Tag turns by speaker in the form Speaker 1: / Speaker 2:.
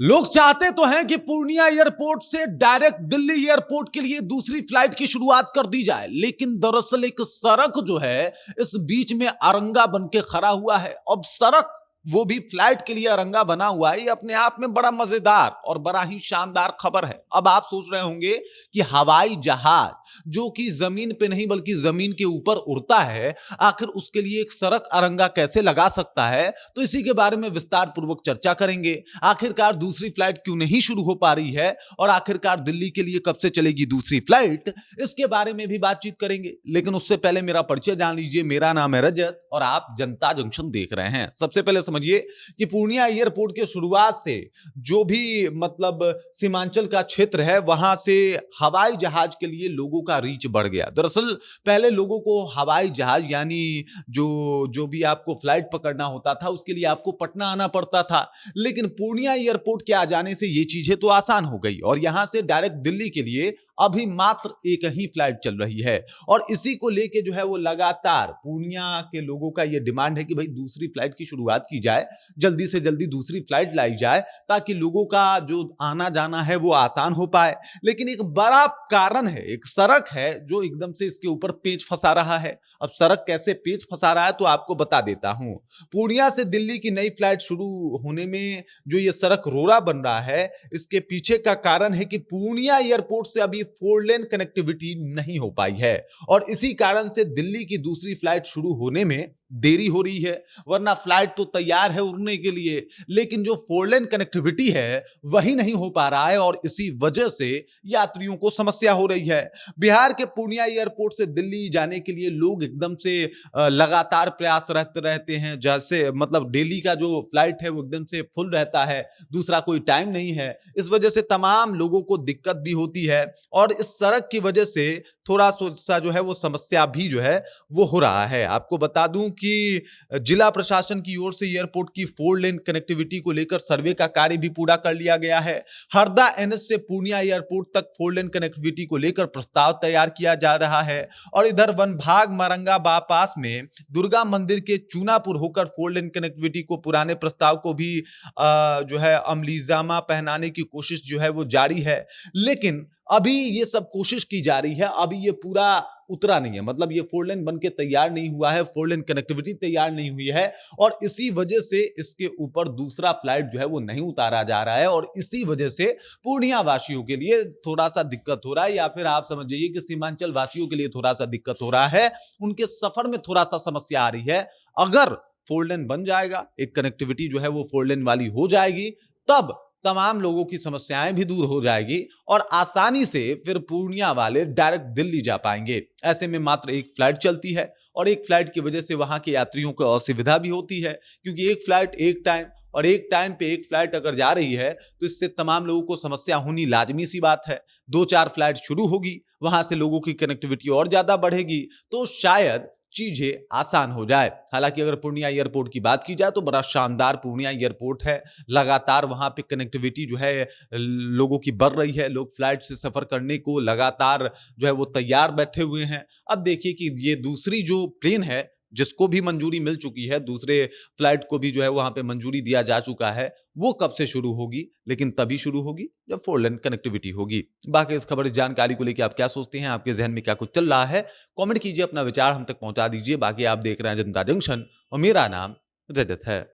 Speaker 1: लोग चाहते तो हैं कि पूर्णिया एयरपोर्ट से डायरेक्ट दिल्ली एयरपोर्ट के लिए दूसरी फ्लाइट की शुरुआत कर दी जाए, लेकिन दरअसल एक सड़क जो है इस बीच में अरंगा बन के खड़ा हुआ है। अब सड़क वो भी फ्लाइट के लिए अरंगा बना हुआ है, ये अपने आप में बड़ा मजेदार और बड़ा ही शानदार खबर है। अब आप सोच रहे होंगे कि हवाई जहाज जो कि जमीन पे नहीं बल्कि जमीन के ऊपर उड़ता है, आखिर उसके लिए एक सड़क अरंगा कैसे लगा सकता है? तो इसी के बारे में विस्तार पूर्वक चर्चा करेंगे। आखिरकार दूसरी फ्लाइट क्यों नहीं शुरू हो पा रही है और आखिरकार दिल्ली के लिए कब से चलेगी दूसरी फ्लाइट, इसके बारे में भी बातचीत करेंगे। लेकिन उससे पहले मेरा परिचय जान लीजिए। मेरा नाम है रजत और आप जनता जंक्शन देख रहे हैं। सबसे पहले समझिए कि पूर्णिया एयरपोर्ट की शुरुआत से जो भी मतलब सीमांचल का क्षेत्र है वहां से हवाई जहाज के लिए लोगों का रीच बढ़ गया। दरअसल पहले लोगों को हवाई जहाज यानी जो जो भी आपको फ्लाइट पकड़ना होता था उसके लिए आपको पटना आना पड़ता था, लेकिन पूर्णिया एयरपोर्ट के आ जाने से ये चीजें तो आसान हो गई और यहां से डायरेक्ट दिल्ली के लिए अभी मात्र एक ही फ्लाइट चल रही है। और इसी को लेके जो है वो लगातार पूर्णिया के लोगों का ये डिमांड है कि भाई दूसरी फ्लाइट की शुरुआत की जाए, जल्दी से जल्दी दूसरी फ्लाइट लाई जाए ताकि लोगों का जो आना जाना है वो आसान हो पाए। लेकिन एक बड़ा कारण है, एक सड़क है जो एकदम से इसके ऊपर पेच फंसा रहा है। अब सड़क कैसे पेच फंसा रहा है तो आपको बता देता हूं। पूर्णिया से दिल्ली की नई फ्लाइट शुरू होने में जो ये सड़क रोड़ा बन रहा है, इसके पीछे का कारण है कि पूर्णिया एयरपोर्ट से अभी 4 लेन कनेक्टिविटी नहीं हो पाई है और इसी कारण से दिल्ली की दूसरी फ्लाइट शुरू होने में देरी हो रही है। वरना फ्लाइट तो तैयार है उड़ने के लिए, लेकिन जो 4 लेन कनेक्टिविटी है वही नहीं हो पा रहा है और इसी वजह से यात्रियों को समस्या हो रही है। बिहार के पूर्णिया एयरपोर्ट से दिल्ली जाने के लिए लोग एकदम से लगातार प्रयासरत रहते हैं। जैसे मतलब दिल्ली का जो फ्लाइट है वो एकदम से फुल रहता है, दूसरा कोई टाइम नहीं है। इस वजह से तमाम लोगों को दिक्कत भी होती है और इस सड़क की वजह से थोड़ा सा जो है वो समस्या भी जो है वो हो रहा है। आपको बता दूं कि जिला प्रशासन की ओर से एयरपोर्ट की 4 लेन कनेक्टिविटी को लेकर सर्वे का कार्य भी पूरा कर लिया गया है। हरदा एनएच से पूर्णिया एयरपोर्ट तक 4 लेन कनेक्टिविटी को लेकर प्रस्ताव तैयार किया जा रहा है और इधर वनभाग मारंगा बाईपास में दुर्गा मंदिर के चूनापुर होकर 4 लेन कनेक्टिविटी को पुराने प्रस्ताव को भी जो है अमलीजामा पहनाने की कोशिश जो है वो जारी है। लेकिन अभी ये सब कोशिश की जा रही है, अभी ये पूरा उतरा नहीं है। मतलब ये 4 लेन बन के तैयार नहीं हुआ है, 4 लेन कनेक्टिविटी तैयार नहीं हुई है और इसी वजह से इसके ऊपर दूसरा फ्लाइट जो है वो नहीं उतारा जा रहा है और इसी वजह से पूर्णिया वासियों के लिए थोड़ा सा दिक्कत हो रहा है, या फिर आप समझ जाइए कि सीमांचल वासियों के लिए थोड़ा सा दिक्कत हो रहा है। उनके सफर में थोड़ा सा समस्या आ रही है। अगर 4 लेन बन जाएगा, एक कनेक्टिविटी जो है वो 4 लेन वाली हो जाएगी, तब तमाम लोगों की समस्याएं भी दूर हो जाएगी और आसानी से फिर पूर्णिया वाले डायरेक्ट दिल्ली जा पाएंगे। ऐसे में मात्र एक फ्लाइट चलती है और एक फ्लाइट की वजह से वहां के यात्रियों को असुविधा भी होती है, क्योंकि एक फ्लाइट एक टाइम और एक टाइम पे एक फ्लाइट अगर जा रही है तो इससे तमाम लोगों को समस्या होनी लाजमी सी बात है। 2-4 फ्लाइट शुरू होगी, वहां से लोगों की कनेक्टिविटी और ज्यादा बढ़ेगी तो शायद चीजें आसान हो जाए। हालांकि अगर पूर्णिया एयरपोर्ट की बात की जाए तो बड़ा शानदार पूर्णिया एयरपोर्ट है। लगातार वहां पे कनेक्टिविटी जो है लोगों की बढ़ रही है, लोग फ्लाइट से सफर करने को लगातार जो है वो तैयार बैठे हुए हैं। अब देखिए कि ये दूसरी जो प्लेन है जिसको भी मंजूरी मिल चुकी है, दूसरे फ्लाइट को भी जो है वहां पे मंजूरी दिया जा चुका है, वो कब से शुरू होगी? लेकिन तभी शुरू होगी जब 4 लेन कनेक्टिविटी होगी। बाकी इस खबर, इस जानकारी को लेकर आप क्या सोचते हैं? आपके जहन में क्या कुछ चल रहा है? कमेंट कीजिए, अपना विचार हम तक पहुंचा दीजिए। बाकी आप देख रहे हैं जनता जंक्शन और मेरा नाम रजत है।